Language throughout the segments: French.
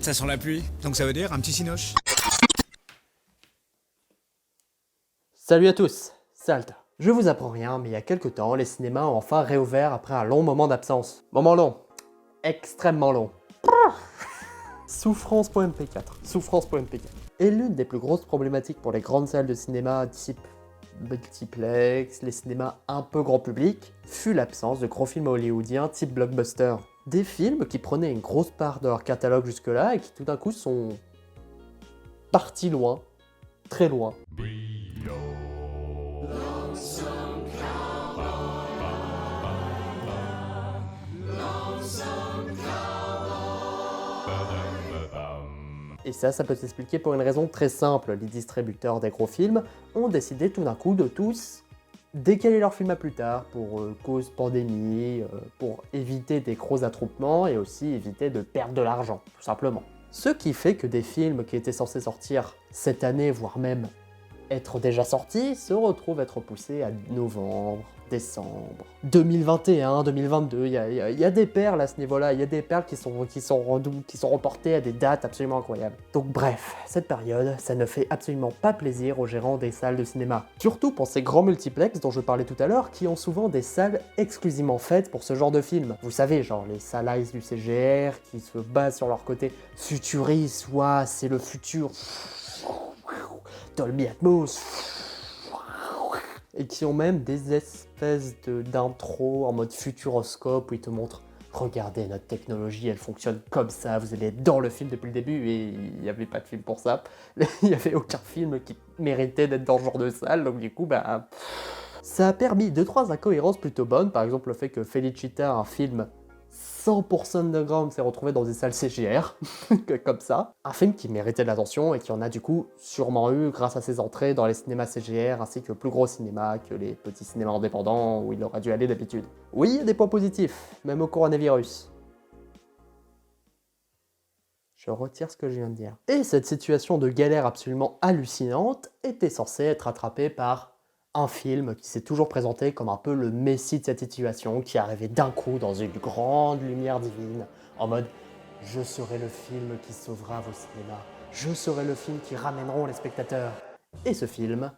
Ça sent la pluie, donc ça veut dire un petit cinoche. Salut à tous, c'est Alta. Je vous apprends rien, mais il y a quelques temps, les cinémas ont enfin réouvert après un long moment d'absence. Moment long. Extrêmement long. Souffrance.mp4. Souffrance.mp4. Et l'une des plus grosses problématiques pour les grandes salles de cinéma type multiplex, les cinémas un peu grand public, fut l'absence de gros films hollywoodiens type blockbuster. Des films qui prenaient une grosse part de leur catalogue jusque-là et qui tout d'un coup sont partis loin, très loin. Et ça peut s'expliquer pour une raison très simple. Les distributeurs des gros films ont décidé tout d'un coup de tous décaler leurs films à plus tard pour cause pandémie, pour éviter des gros attroupements et aussi éviter de perdre de l'argent, tout simplement. Ce qui fait que des films qui étaient censés sortir cette année, voire même être déjà sortis, se retrouvent être poussés à novembre, décembre, 2021, 2022, il y a des perles à ce niveau-là, il y a des perles qui sont reportées à des dates absolument incroyables. Donc bref, cette période, ça ne fait absolument pas plaisir aux gérants des salles de cinéma. Surtout pour ces grands multiplex dont je parlais tout à l'heure, qui ont souvent des salles exclusivement faites pour ce genre de film. Vous savez, genre les salles Ice du CGR, qui se basent sur leur côté futuriste, ouah, c'est le futur, Dolby Atmos, et qui ont même des espèces d'intro en mode futuroscope où ils te montrent « Regardez, notre technologie, elle fonctionne comme ça, vous allez être dans le film depuis le début » et il n'y avait pas de film pour ça. Il n'y avait aucun film qui méritait d'être dans ce genre de salle, donc du coup, ça a permis 2-3 incohérences plutôt bonnes, par exemple le fait que Felicita, un film 100% underground, s'est retrouvé dans des salles CGR, comme ça. Un film qui méritait de l'attention et qui en a du coup sûrement eu grâce à ses entrées dans les cinémas CGR ainsi que plus gros cinémas que les petits cinémas indépendants où il aurait dû aller d'habitude. Oui, il y a des points positifs, même au coronavirus. Je retire ce que je viens de dire. Et cette situation de galère absolument hallucinante était censée être rattrapée par un film qui s'est toujours présenté comme un peu le messie de cette situation, qui est arrivé d'un coup dans une grande lumière divine, en mode « Je serai le film qui sauvera vos cinémas, je serai le film qui ramèneront les spectateurs ». Et ce film,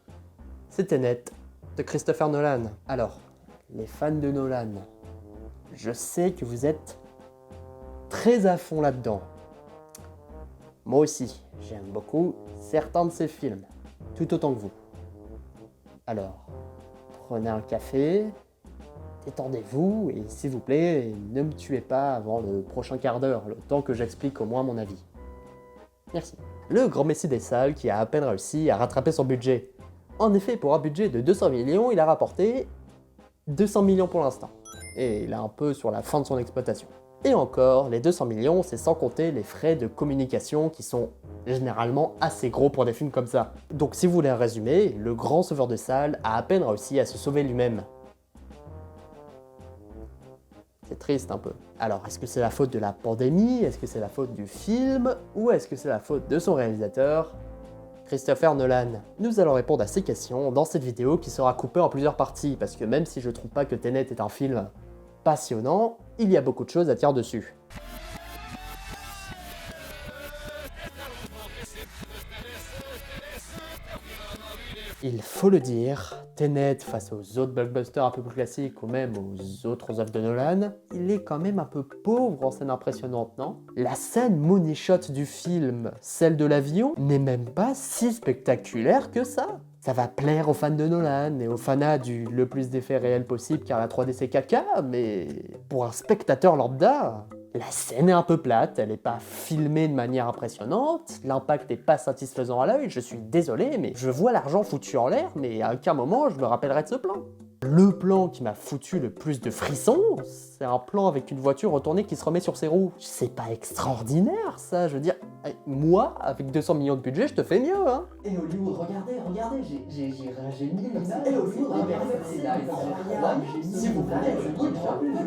c'est Tenet de Christopher Nolan. Alors, les fans de Nolan, je sais que vous êtes très à fond là-dedans. Moi aussi, j'aime beaucoup certains de ses films, tout autant que vous. Alors, prenez un café, détendez-vous et s'il vous plaît, ne me tuez pas avant le prochain quart d'heure, le temps que j'explique au moins mon avis. Merci. Le grand messie des salles qui a à peine réussi à rattraper son budget. En effet, pour un budget de 200 millions, il a rapporté 200 millions pour l'instant. Et il est un peu sur la fin de son exploitation. Et encore, les 200 millions, c'est sans compter les frais de communication qui sont généralement assez gros pour des films comme ça. Donc si vous voulez un résumé, le grand sauveur de salle a à peine réussi à se sauver lui-même. C'est triste un peu. Alors, est-ce que c'est la faute de la pandémie? Est-ce que c'est la faute du film? Ou est-ce que c'est la faute de son réalisateur, Christopher Nolan? Nous allons répondre à ces questions dans cette vidéo qui sera coupée en plusieurs parties, parce que même si je trouve pas que Tenet est un film passionnant, il y a beaucoup de choses à dire dessus. Il faut le dire, Tenet, face aux autres blockbusters un peu plus classiques ou même aux autres œuvres de Nolan, il est quand même un peu pauvre en scène impressionnante, non? La scène money shot du film, celle de l'avion, n'est même pas si spectaculaire que ça. Ça va plaire aux fans de Nolan et aux fanats du le plus d'effets réels possible car la 3D c'est caca, mais pour un spectateur lambda, la scène est un peu plate, elle n'est pas filmée de manière impressionnante, l'impact n'est pas satisfaisant à l'œil, je suis désolé, mais je vois l'argent foutu en l'air, mais à aucun moment je me rappellerai de ce plan. Le plan qui m'a foutu le plus de frissons, c'est un plan avec une voiture retournée qui se remet sur ses roues. C'est pas extraordinaire ça, je veux dire, moi, avec 200 millions de budget, je te fais mieux, hein. Et Hollywood, regardez, j'ai mis l'image. Et Hollywood, regardez, c'est incroyable. Si vous voulez, je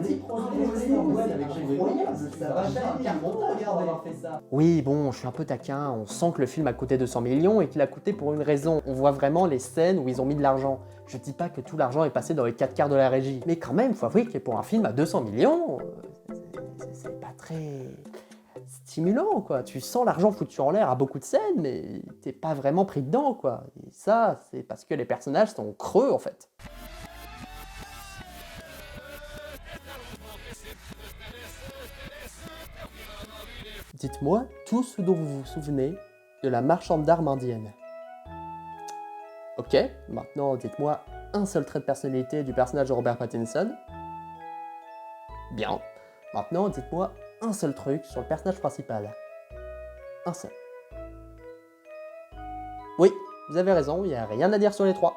dis, petit projet incroyable, ça va faire un carton, regardez avoir fait ça. Oui, bon, je suis un peu taquin, on sent que le film a coûté 200 millions et qu'il a coûté pour une raison. On voit vraiment les scènes où ils ont mis de l'argent. Je dis pas que tout l'argent est passé dans les 4 quarts de la régie, mais quand même, faut avouer que pour un film à 200 millions, c'est pas très stimulant, quoi. Tu sens l'argent foutu en l'air à beaucoup de scènes, mais t'es pas vraiment pris dedans, quoi. Et ça, c'est parce que les personnages sont creux, en fait. Dites-moi tout ce dont vous vous souvenez de la marchande d'armes indienne. Ok, maintenant dites-moi un seul trait de personnalité du personnage de Robert Pattinson. Bien. Maintenant dites-moi un seul truc sur le personnage principal. Un seul. Oui, vous avez raison, il n'y a rien à dire sur les trois.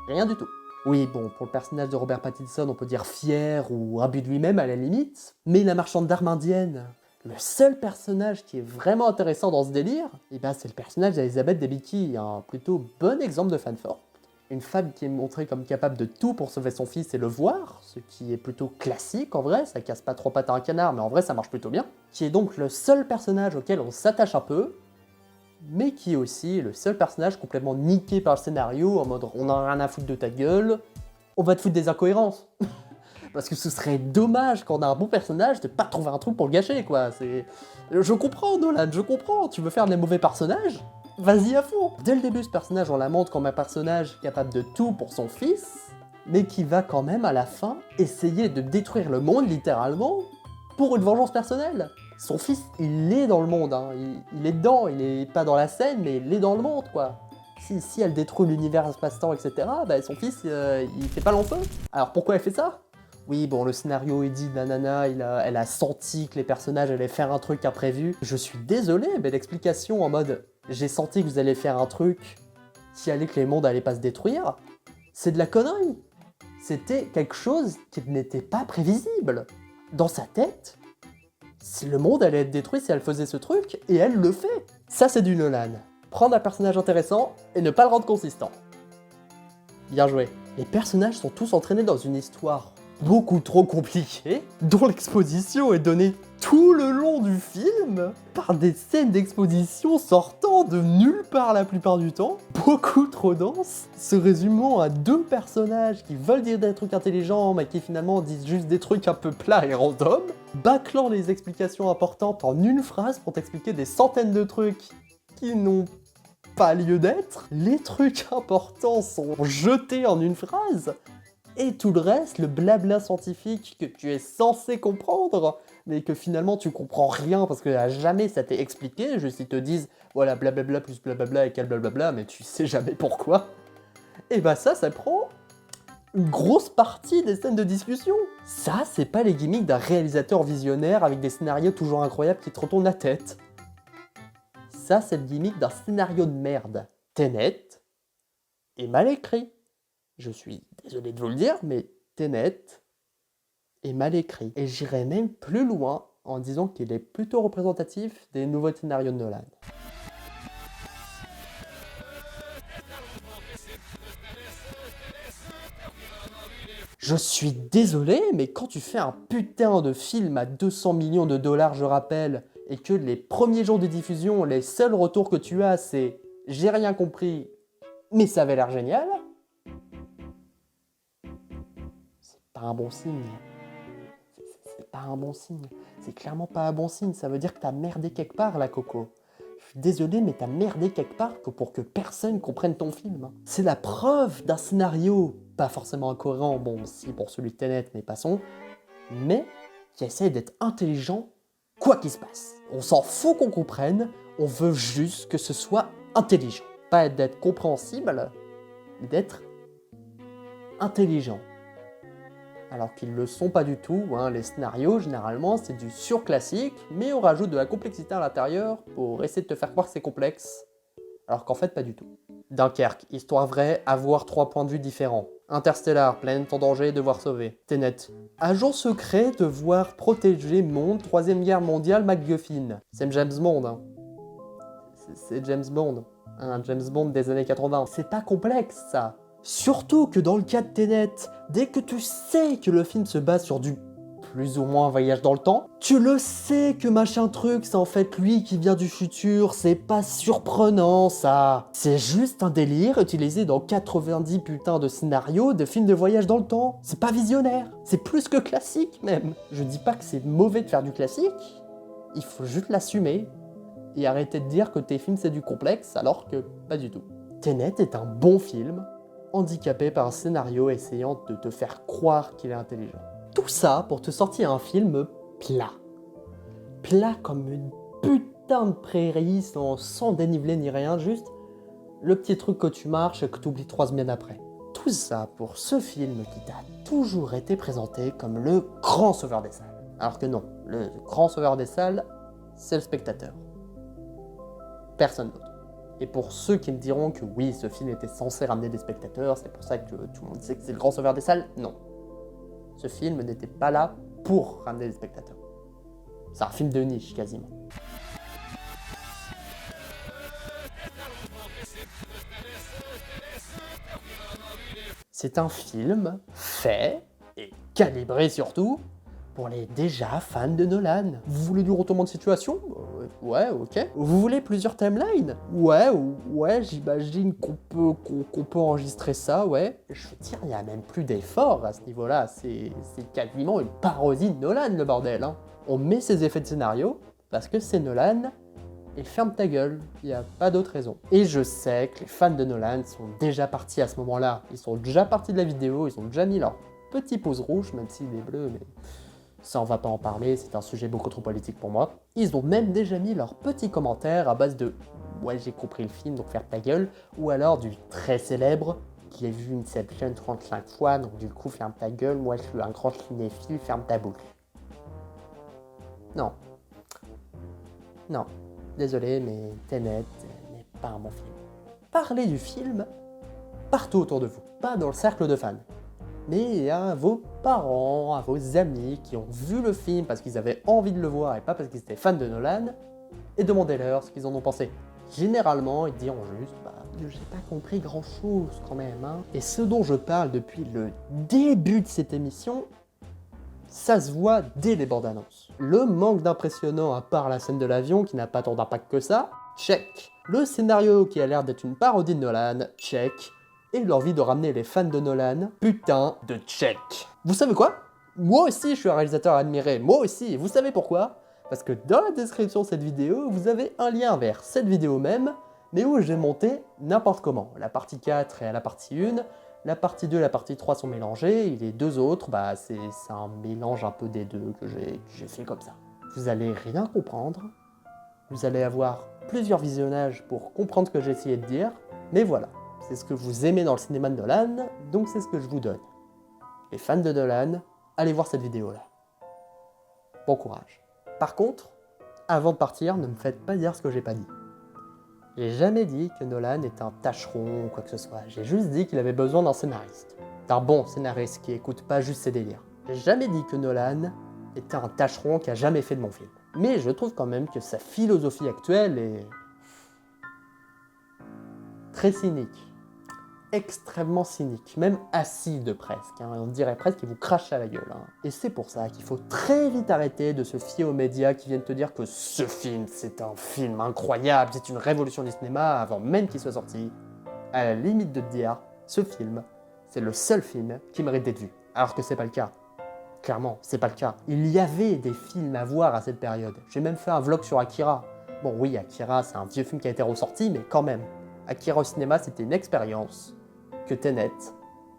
Rien du tout. Oui, bon, pour le personnage de Robert Pattinson, on peut dire fier ou imbu de lui-même à la limite, mais la marchande d'armes indienne, le seul personnage qui est vraiment intéressant dans ce délire, eh ben, c'est le personnage d'Elizabeth Debicki, un plutôt bon exemple de femme forte. Une femme qui est montrée comme capable de tout pour sauver son fils et le voir, ce qui est plutôt classique en vrai, ça casse pas trois pattes à un canard, mais en vrai ça marche plutôt bien. Qui est donc le seul personnage auquel on s'attache un peu, mais qui est aussi le seul personnage complètement niqué par le scénario, en mode on a rien à foutre de ta gueule, on va te foutre des incohérences. Parce que ce serait dommage quand on a un bon personnage de pas trouver un truc pour le gâcher, quoi. Je comprends, Nolan, je comprends. Tu veux faire des mauvais personnages? Vas-y à fond. Dès le début, ce personnage, on la montre comme un personnage capable de tout pour son fils, mais qui va quand même, à la fin, essayer de détruire le monde, littéralement, pour une vengeance personnelle. Son fils, il est dans le monde, hein. Il est dedans, il est pas dans la scène, mais il est dans le monde, quoi. Si elle détruit l'univers, espace-temps, etc., bah, son fils, il fait pas long feu. Alors pourquoi elle fait ça? Oui, bon, le scénario est dit, nanana, elle a senti que les personnages allaient faire un truc imprévu. Je suis désolé, mais l'explication en mode « j'ai senti que vous allez faire un truc qui allait que les mondes allaient pas se détruire », c'est de la connerie. C'était quelque chose qui n'était pas prévisible. Dans sa tête, si le monde allait être détruit si elle faisait ce truc, et elle le fait. Ça, c'est du Nolan. Prendre un personnage intéressant et ne pas le rendre consistant. Bien joué. Les personnages sont tous entraînés dans une histoire beaucoup trop compliquée, dont l'exposition est donnée tout le long du film, par des scènes d'exposition sortant de nulle part la plupart du temps, beaucoup trop denses, se résumant à deux personnages qui veulent dire des trucs intelligents, mais qui finalement disent juste des trucs un peu plats et random, bâclant les explications importantes en une phrase pour t'expliquer des centaines de trucs qui n'ont pas lieu d'être, les trucs importants sont jetés en une phrase, et tout le reste, le blabla scientifique que tu es censé comprendre, mais que finalement tu comprends rien parce que à jamais ça t'est expliqué, juste ils te disent voilà blablabla plus blablabla égale blablabla, mais tu sais jamais pourquoi. Et bah ça prend une grosse partie des scènes de discussion. Ça, c'est pas les gimmicks d'un réalisateur visionnaire avec des scénarios toujours incroyables qui te retournent la tête. Ça, c'est le gimmick d'un scénario de merde. Tenet est mal écrit. Je suis désolé de vous le dire, mais Tenet est mal écrit. Et j'irai même plus loin en disant qu'il est plutôt représentatif des nouveaux scénarios de Nolan. Je suis désolé, mais quand tu fais un putain de film à 200 millions de dollars, je rappelle, et que les premiers jours de diffusion, les seuls retours que tu as, c'est « j'ai rien compris, mais ça avait l'air génial », c'est pas un bon signe. C'est pas un bon signe. C'est clairement pas un bon signe. Ça veut dire que t'as merdé quelque part, là, Coco. Je suis désolé, mais t'as merdé quelque part pour que personne comprenne ton film. C'est la preuve d'un scénario, pas forcément incohérent, bon, si pour celui de Tenet, mais passons, mais qui essaie d'être intelligent, quoi qu'il se passe. On s'en fout qu'on comprenne, on veut juste que ce soit intelligent. Pas d'être compréhensible, mais d'être intelligent. Alors qu'ils le sont pas du tout, hein. Les scénarios, généralement, c'est du surclassique, mais on rajoute de la complexité à l'intérieur pour essayer de te faire croire que c'est complexe, alors qu'en fait, pas du tout. Dunkerque, histoire vraie, avoir 3 points de vue différents. Interstellar, planète en danger, devoir sauver. Tenet, agent secret, devoir protéger monde, 3ème guerre mondiale, MacGuffin. C'est James Bond, hein. C'est James Bond. Un James Bond des années 80. C'est pas complexe, ça. Surtout que dans le cas de Tenet, dès que tu sais que le film se base sur du plus ou moins voyage dans le temps, tu le sais que machin truc, c'est en fait lui qui vient du futur, c'est pas surprenant ça. C'est juste un délire utilisé dans 90 putains de scénarios de films de voyage dans le temps. C'est pas visionnaire, c'est plus que classique même. Je dis pas que c'est mauvais de faire du classique, Il faut juste l'assumer et arrêter de dire que tes films c'est du complexe, alors que pas du tout. Tenet est un bon film, handicapé par un scénario essayant de te faire croire qu'il est intelligent. Tout ça pour te sortir un film plat. Plat comme une putain de prairie, sans dénivelé ni rien, juste le petit truc que tu marches et que tu oublies 3 semaines après. Tout ça pour ce film qui t'a toujours été présenté comme le grand sauveur des salles. Alors que non, le grand sauveur des salles, c'est le spectateur. Personne d'autre. Et pour ceux qui me diront que oui, ce film était censé ramener des spectateurs, c'est pour ça que tout le monde sait que c'est le grand sauveur des salles, non. Ce film n'était pas là pour ramener des spectateurs. C'est un film de niche, quasiment. C'est un film fait, et calibré surtout, pour les déjà fans de Nolan. Vous voulez du retournement de situation? Ouais, ok. Vous voulez plusieurs timelines? Ouais, j'imagine qu'on peut enregistrer ça, ouais. Je veux dire, il n'y a même plus d'efforts à ce niveau-là. C'est quasiment une parodie de Nolan, le bordel. Hein. On met ses effets de scénario, parce que c'est Nolan, et ferme ta gueule, il n'y a pas d'autre raison. Et je sais que les fans de Nolan sont déjà partis à ce moment-là. Ils sont déjà partis de la vidéo, ils ont déjà mis leur petit pouce rouge, même s'il est bleu, mais ça on va pas en parler, c'est un sujet beaucoup trop politique pour moi. Ils ont même déjà mis leurs petits commentaires à base de « ouais j'ai compris le film, donc ferme ta gueule », ou alors du très célèbre « j'ai vu Inception 35 fois, donc du coup ferme ta gueule, moi je suis un grand cinéphile, ferme ta bouche ». Non. Non. Désolé, mais Tenet n'est pas un bon film. Parlez du film partout autour de vous, pas dans le cercle de fans, mais à vos parents, à vos amis qui ont vu le film parce qu'ils avaient envie de le voir et pas parce qu'ils étaient fans de Nolan, et demandez-leur ce qu'ils en ont pensé. Généralement, ils diront juste « j'ai pas compris grand-chose quand même, hein ». Et ce dont je parle depuis le début de cette émission, ça se voit dès les bandes annonces. Le manque d'impressionnant à part la scène de l'avion qui n'a pas tant d'impact que ça, check. Le scénario qui a l'air d'être une parodie de Nolan, check. Et l'envie de ramener les fans de Nolan, putain de check. Vous savez quoi? Moi aussi je suis un réalisateur admiré, moi aussi, et vous savez pourquoi? Parce que dans la description de cette vidéo, vous avez un lien vers cette vidéo même, mais où j'ai monté n'importe comment. La partie 4 est à la partie 1, la partie 2 et la partie 3 sont mélangées, et les deux autres, c'est un mélange un peu des deux que j'ai fait comme ça. Vous allez rien comprendre, vous allez avoir plusieurs visionnages pour comprendre ce que j'ai essayé de dire, mais voilà, c'est ce que vous aimez dans le cinéma de Nolan, donc c'est ce que je vous donne. Les fans de Nolan, allez voir cette vidéo-là. Bon courage. Par contre, avant de partir, ne me faites pas dire ce que j'ai pas dit. J'ai jamais dit que Nolan est un tâcheron ou quoi que ce soit, j'ai juste dit qu'il avait besoin d'un scénariste. D'un bon scénariste qui écoute pas juste ses délires. J'ai jamais dit que Nolan était un tâcheron qui a jamais fait de mon film. Mais je trouve quand même que sa philosophie actuelle est très cynique. Extrêmement cynique, même acide presque, hein. On dirait presque qu'il vous crache à la gueule. Hein. Et c'est pour ça qu'il faut très vite arrêter de se fier aux médias qui viennent te dire que ce film, c'est un film incroyable, c'est une révolution du cinéma avant même qu'il soit sorti. À la limite de te dire, ce film, c'est le seul film qui mérite d'être vu. Alors que c'est pas le cas. Clairement, c'est pas le cas. Il y avait des films à voir à cette période. J'ai même fait un vlog sur Akira. Bon oui, Akira, c'est un vieux film qui a été ressorti, mais quand même. Akira au cinéma, c'était une expérience que Tenet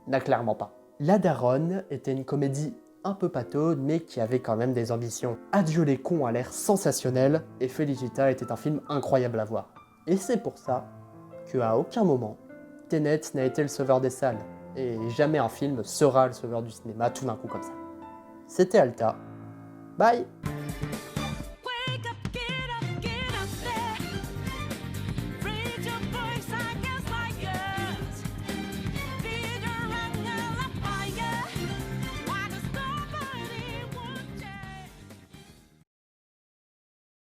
n'a clairement pas. La Daronne était une comédie un peu pataude, mais qui avait quand même des ambitions. Adieu les cons a l'air sensationnel, et Felicita était un film incroyable à voir. Et c'est pour ça qu'à aucun moment, Tenet n'a été le sauveur des salles, et jamais un film sera le sauveur du cinéma tout d'un coup comme ça. C'était Alta. Bye!